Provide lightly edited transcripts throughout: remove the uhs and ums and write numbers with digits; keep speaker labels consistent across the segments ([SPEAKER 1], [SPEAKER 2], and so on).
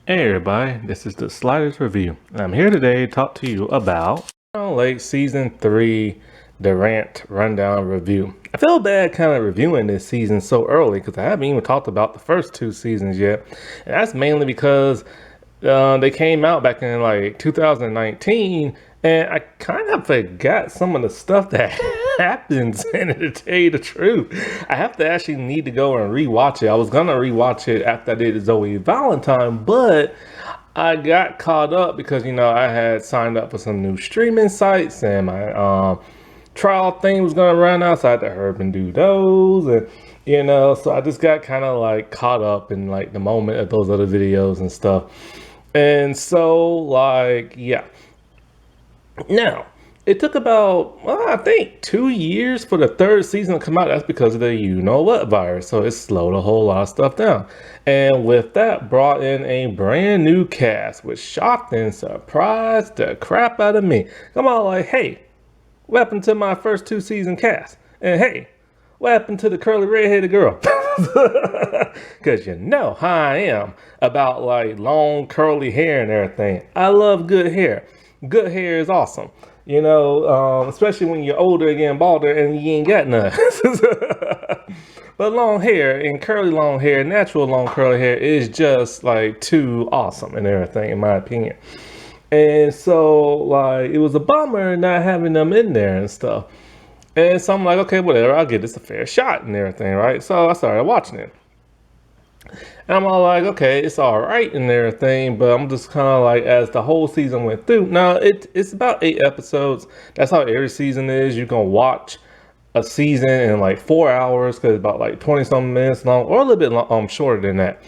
[SPEAKER 1] Hey everybody, this is the Sliders Review. I'm here today to talk to you about late season 3, the RANT rundown review. I feel bad kind of reviewing this season so early because I haven't even talked about the first 2 seasons yet. And that's mainly because they came out back in like 2019 and I kind of forgot some of the stuff that happens. And to tell you the truth, I have to actually need to go and rewatch it. I was gonna rewatch it after I did Zoe Valentine, but I got caught up because I had signed up for some new streaming sites and my trial thing was gonna run out, so I had to hurry and do those, and so I just got kind of like caught up in like the moment of those other videos and stuff. And so like yeah. Now, it took about, well, I think 2 years for the third season to come out. That's because of the you-know-what virus. So it slowed a whole lot of stuff down. And with that, brought in a brand new cast, which shocked and surprised the crap out of me. I'm all like, hey, what happened to my first 2 season cast? And hey, what happened to the curly red-headed girl? Because you know how I am about like long curly hair and everything. I love good hair. Good hair is awesome, especially when you're older and getting balder and you ain't got none. But long hair and curly long hair, natural long curly hair is just like too awesome and everything, in my opinion. And so like it was a bummer not having them in there and stuff. And so I'm like, okay, whatever, I'll give this a fair shot and everything, right? So I started watching it. And I'm all like, okay, it's all right and everything, but I'm just kind of like, as the whole season went through. Now, it's about 8 episodes. That's how every season is. You can watch a season in like 4 hours because it's about like 20-something minutes long, or a little bit shorter than that.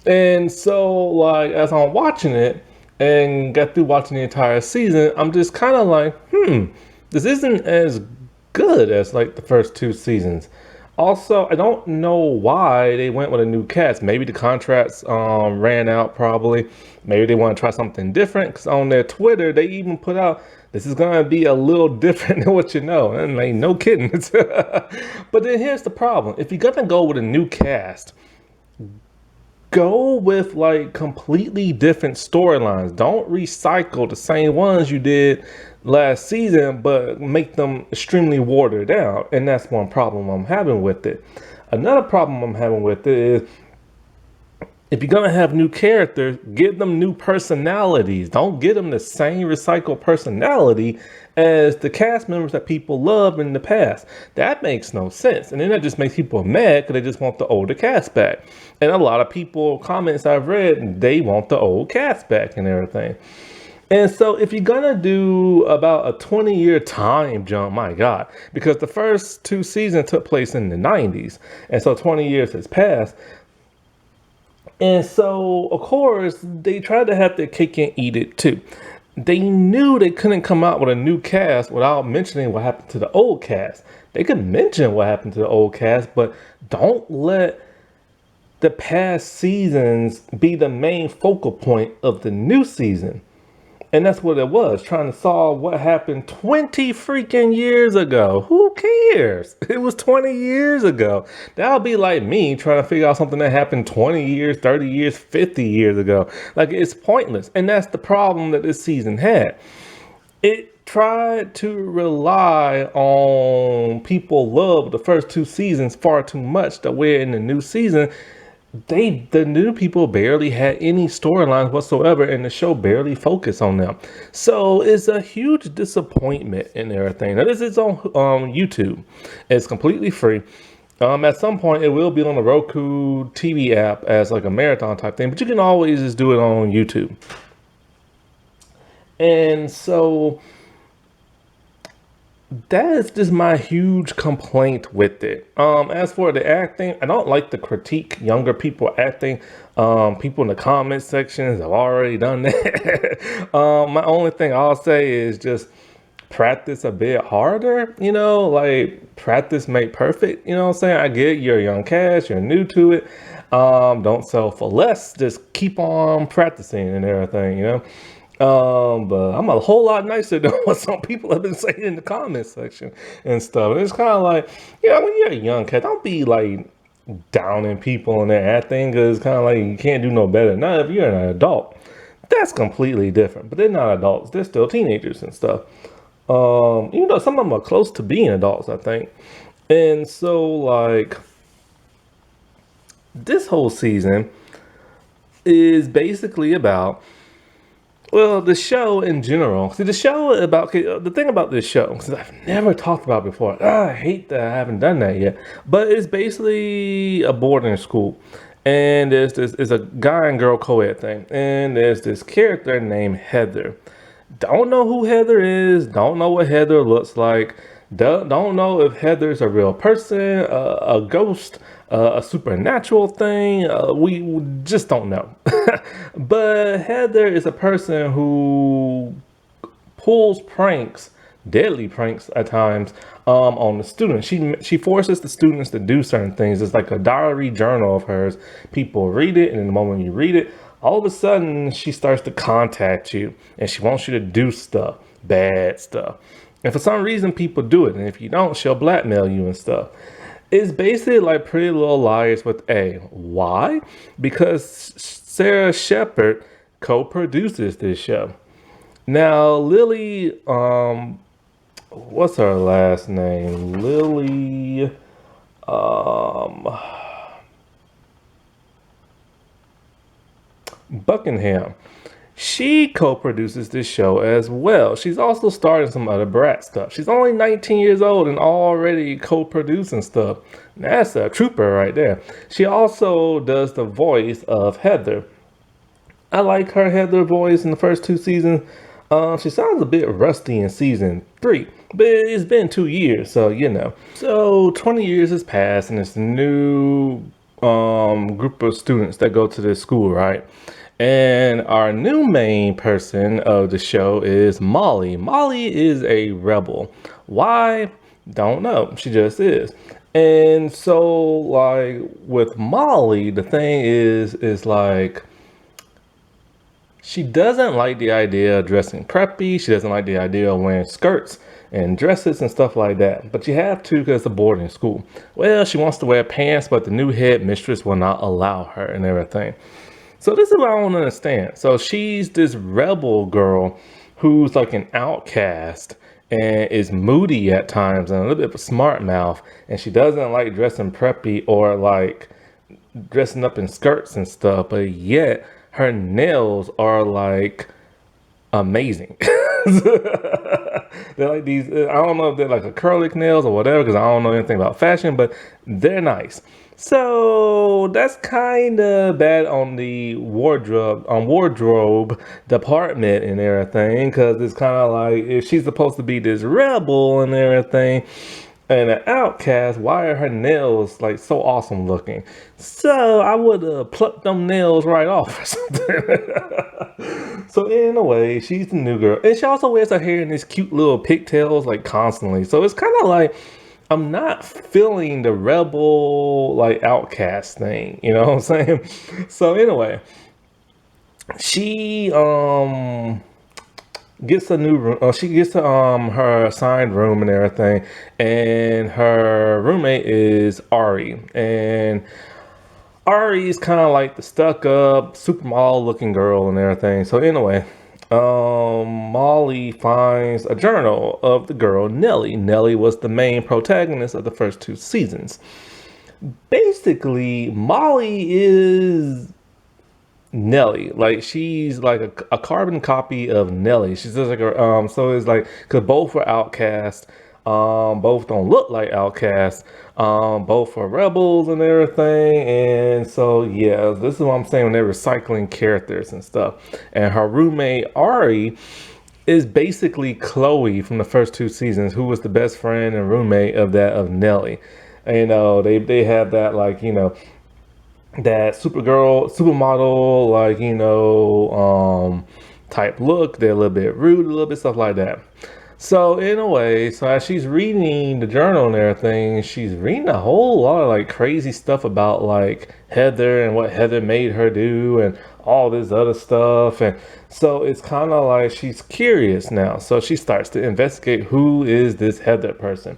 [SPEAKER 1] And so, like, as I'm watching it and got through watching the entire season, I'm just kind of like, this isn't as good as like the first 2 seasons. Also, I don't know why they went with a new cast. Maybe the contracts ran out probably. Maybe they want to try something different. Because on their Twitter, they even put out, this is going to be a little different than what you know. And like, no kidding. But then here's the problem. If you're going to go with a new cast, go with like completely different storylines. Don't recycle the same ones you did last season, but make them extremely watered down. And that's one problem I'm having with it. Another problem I'm having with it is, if you're gonna have new characters, give them new personalities. Don't give them the same recycled personality as the cast members that people love in the past. That makes no sense. And then that just makes people mad because they just want the older cast back. And a lot of people, comments I've read, they want the old cast back and everything. And so if you're gonna do about a 20-year time jump, my God, because the first 2 seasons took place in the 90s. And so 20 years has passed. And so, of course, they tried to have their cake and eat it too. They knew they couldn't come out with a new cast without mentioning what happened to the old cast. They could mention what happened to the old cast, but don't let the past seasons be the main focal point of the new season. And that's what it was, trying to solve what happened 20 freaking years ago. Who cares? It was 20 years ago. That'll be like me trying to figure out something that happened 20 years, 30 years, 50 years ago. Like, it's pointless. And that's the problem that this season had. It tried to rely on people love the first 2 seasons far too much, that we're in the new season. The new people barely had any storylines whatsoever, and the show barely focused on them. So it's a huge disappointment and everything. Now, this is on YouTube. It's completely free. At some point, it will be on the Roku TV app as like a marathon type thing, but you can always just do it on YouTube. And so that is just my huge complaint with it. As for the acting, I don't like to critique younger people acting. People in the comment sections have already done that. My only thing I'll say is just practice a bit harder, like practice make perfect. You know what I'm saying? I get you're a young cast, you're new to it. Don't sell for less. Just keep on practicing and everything. But I'm a whole lot nicer than what some people have been saying in the comment section and stuff. And it's kind of like, when you're a young cat, don't be like downing people and their acting, because it's kind of like you can't do no better. Now, if you're an adult, that's completely different. But they're not adults; they're still teenagers and stuff. Even though some of them are close to being adults, I think. And so, like, this whole season is basically about, well, the show in general. See, the show about, the thing about this show, because I've never talked about it before. I hate that I haven't done that yet. But it's basically a boarding school. And there's this, it's a guy and girl co-ed thing. And there's this character named Heather. Don't know who Heather is. Don't know what Heather looks like. Don't know if Heather's a real person, a ghost, a supernatural thing. We just don't know. But Heather is a person who pulls pranks, deadly pranks at times, on the students. She forces the students to do certain things. It's like a diary journal of hers. People read it, and in the moment you read it, all of a sudden she starts to contact you, and she wants you to do stuff, bad stuff. And for some reason, people do it, and if you don't, she'll blackmail you and stuff. It's basically like Pretty Little Liars with A. Why? Because Sarah Shepard co-produces this show. Now, Lily, what's her last name? Lily, Buckingham. She co-produces this show as well. She's also starring some other Brat stuff. She's only 19 years old and already co-producing stuff. That's a trooper right there. She also does the voice of Heather. I like her Heather voice in the first 2 seasons. She sounds a bit rusty in season 3, but it's been 2 years, so you know. So 20 years has passed, and it's a new group of students that go to this school, right? And our new main person of the show is Molly. Molly is a rebel. Why? Don't know. She just is. And so, like, with Molly, the thing is like, she doesn't like the idea of dressing preppy. She doesn't like the idea of wearing skirts and dresses and stuff like that. But you have to because it's a boarding school. Well, she wants to wear pants, but the new head mistress will not allow her and everything. So this is what I don't understand. So she's this rebel girl who's like an outcast and is moody at times and a little bit of a smart mouth. And she doesn't like dressing preppy or like dressing up in skirts and stuff. But yet her nails are like amazing. They're like these, I don't know if they're like acrylic nails or whatever, because I don't know anything about fashion, but they're nice. So that's kind of bad on the wardrobe department and everything, because it's kind of like, if she's supposed to be this rebel and everything and an outcast, why are her nails like so awesome looking? So I would have plucked them nails right off or something. So in a way, she's the new girl, and she also wears her hair in these cute little pigtails like constantly. So it's kind of like, I'm not feeling the rebel like outcast thing, you know what I'm saying? So anyway, she gets a new room. She gets to her assigned room and everything, and her roommate is Ari, and Ari is kind of like the stuck-up supermodel looking girl and everything. So anyway, Molly finds a journal of the girl Nellie. Nellie was the main protagonist of the first 2 seasons. Basically, Molly is Nellie. Like, she's like a carbon copy of Nellie. She's just like a, so it's like, because both were outcasts, both don't look like outcasts, both are rebels and everything. And so yeah, this is what I'm saying when they're recycling characters and stuff. And her roommate Ari is basically Chloe from the first 2 seasons, who was the best friend and roommate of Nellie. And, you know, they have that, like, you know, that supermodel, like, you know, type look. They're a little bit rude, a little bit stuff like that. So in a way, so as she's reading the journal and everything, she's reading a whole lot of like crazy stuff about like Heather and what Heather made her do and all this other stuff. And so it's kind of like she's curious now. So she starts to investigate, who is this Heather person?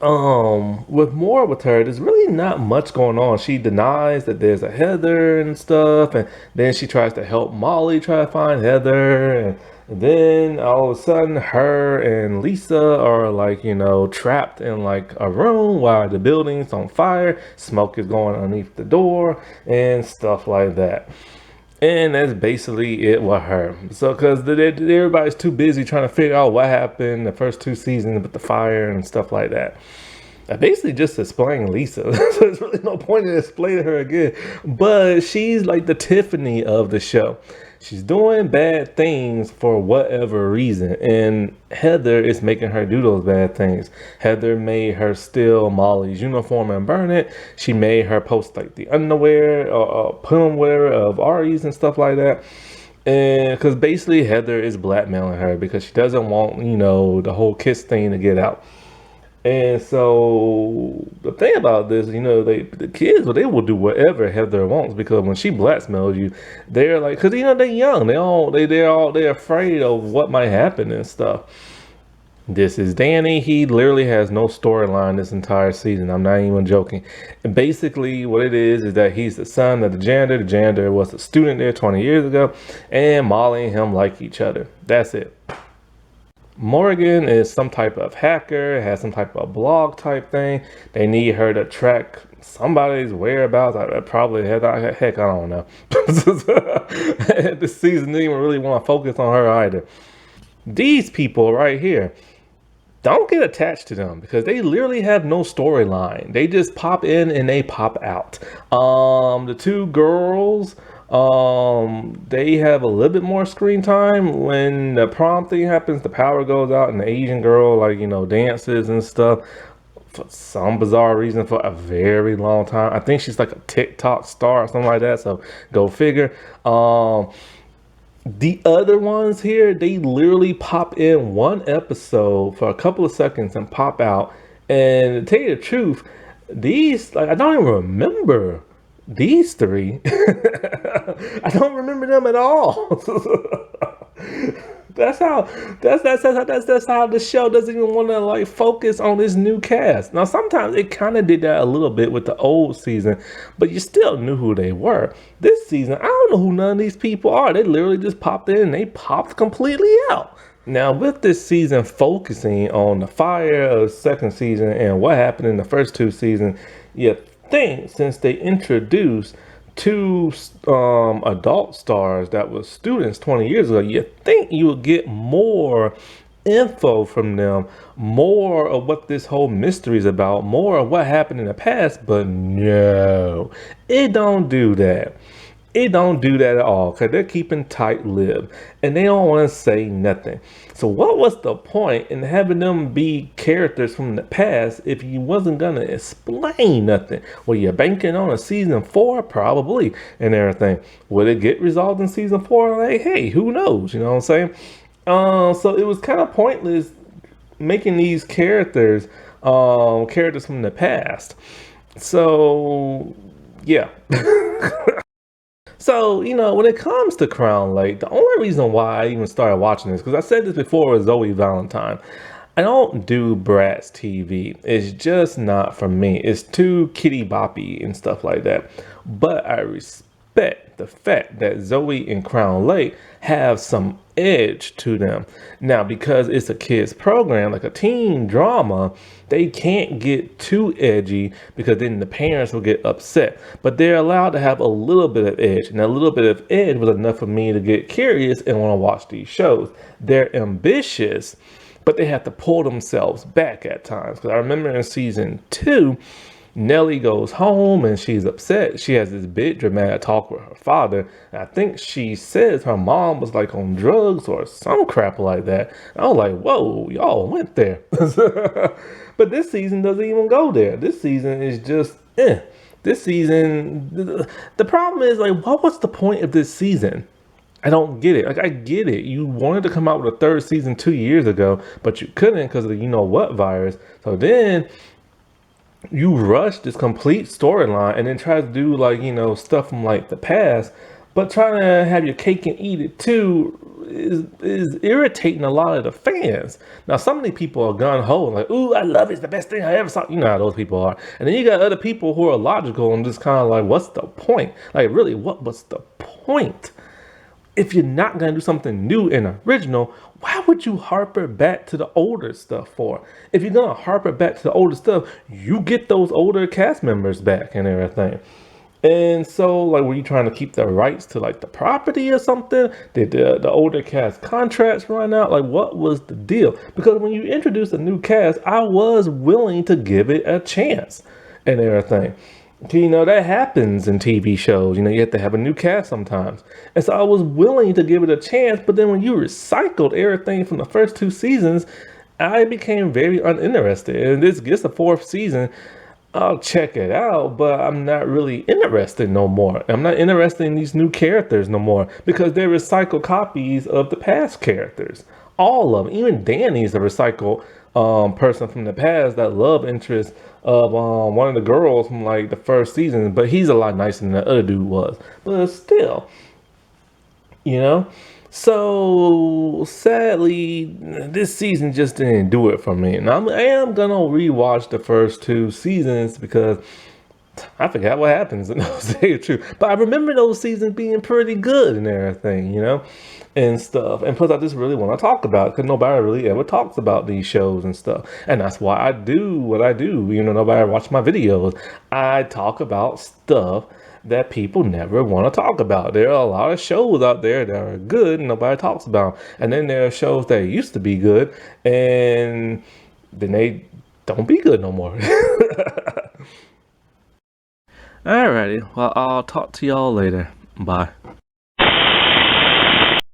[SPEAKER 1] with her, there's really not much going on. She denies that there's a Heather and stuff, and then she tries to help Molly try to find Heather, and then all of a sudden her and Lisa are like, trapped in like a room while the building's on fire, smoke is going underneath the door and stuff like that. And that's basically it with her. So, because everybody's too busy trying to figure out what happened the first two seasons with the fire and stuff like that. I basically just explained Lisa, so there's really no point in explaining her again. But she's like the Tiffany of the show. She's doing bad things for whatever reason, and Heather is making her do those bad things. Heather made her steal Molly's uniform and burn it. She made her post like the underwear or put on wear of Ari's and stuff like that. And because basically Heather is blackmailing her because she doesn't want, the whole kiss thing to get out. And so the thing about this, the kids, well, they will do whatever Heather wants because when she blackmails you, they're like, because they're young, they're afraid of what might happen and stuff. This is Danny. He literally has no storyline this entire season. I'm not even joking. And basically, what it is that he's the son of the janitor. The janitor was a student there 20 years ago, and Molly and him like each other. That's it. Morgan is some type of hacker, has some type of blog type thing. They need her to track somebody's whereabouts. I probably heck, I don't know. This season didn't even really want to focus on her either. These people right here, don't get attached to them because they literally have no storyline. They just pop in and they pop out. The two girls, they have a little bit more screen time. When the prom thing happens, the power goes out and the Asian girl, like, dances and stuff for some bizarre reason for a very long time. I think she's like a TikTok star or something like that, so go figure. The other ones here, they literally pop in one episode for a couple of seconds and pop out. And to tell you the truth, these, like, I don't even remember these three. I don't remember them at all. That's how the show doesn't even want to like focus on this new cast. Now sometimes it kind of did that a little bit with the old season, but you still knew who they were. This season, I don't know who none of these people are. They literally just popped in and they popped completely out. Now with this season focusing on the fire of the second season and what happened in the first two seasons, you think since they introduced two adult stars that were students 20 years ago, you think you would get more info from them, more of what this whole mystery is about, more of what happened in the past, but no, it don't do that. It don't do that at all because they're keeping tight-lipped and they don't want to say nothing. So what was the point in having them be characters from the past if you wasn't going to explain nothing? Were you banking on a season 4? Probably, and everything. Would it get resolved in season 4? Like, hey, who knows? You know what I'm saying? So it was kind of pointless making these characters characters from the past. So, yeah. So, when it comes to Crown Lake, the only reason why I even started watching this, because I said this before with Zoe Valentine, I don't do Bratz TV. It's just not for me. It's too kitty boppy and stuff like that. But I respect the fact that Zoe and Crown Lake have some edge to them. Now, because it's a kids program, like a teen drama, they can't get too edgy because then the parents will get upset. But they're allowed to have a little bit of edge. And a little bit of edge was enough for me to get curious and want to watch these shows. They're ambitious, but they have to pull themselves back at times. Because I remember in season 2, Nellie goes home and she's upset. She has this big dramatic talk with her father. And I think she says her mom was like on drugs or some crap like that. And I was like, whoa, y'all went there. But this season doesn't even go there. This season is just, This season, the problem is like, what was the point of this season? I don't get it. Like, I get it. You wanted to come out with a third season 2 years ago, but you couldn't because of the you-know-what virus. So then you rush this complete storyline and then try to do like, stuff from like the past, but trying to have your cake and eat it too is irritating a lot of the fans. Now, some of these people are gun-ho, like, ooh, I love it, it's the best thing I ever saw. You know how those people are. And then you got other people who are logical and just kind of like, what's the point? Like, really, what was the point? If you're not going to do something new and original, why would you harper back to the older stuff for? If you're going to harper back to the older stuff, you get those older cast members back and everything. And so, like, were you trying to keep the rights to, like, the property or something? Did the older cast contracts run out? Like, what was the deal? Because when you introduce a new cast, I was willing to give it a chance and everything. You know, that happens in TV shows. You know, you have to have a new cast sometimes. And so I was willing to give it a chance, but then when you recycled everything from the first 2 seasons, I became very uninterested. And this gets the 4th season. I'll check it out, but I'm not really interested no more. I'm not interested in these new characters no more because they're recycled copies of the past characters. All of them. Even Danny's a recycled person from the past, that love interest of one of the girls from like the first season, but he's a lot nicer than the other dude was. But still, you know. So sadly, this season just didn't do it for me. And I am gonna rewatch the first 2 seasons because I forgot what happens in those days, true. But I remember those seasons being pretty good and everything, you know, and stuff. And plus, I just really want to talk about it because nobody really ever talks about these shows and stuff. And that's why I do what I do. You know, nobody watch my videos. I talk about stuff that people never want to talk about. There are a lot of shows out there that are good and nobody talks about. And then there are shows that used to be good and then they don't be good no more. Alrighty, well, I'll talk to y'all later. Bye.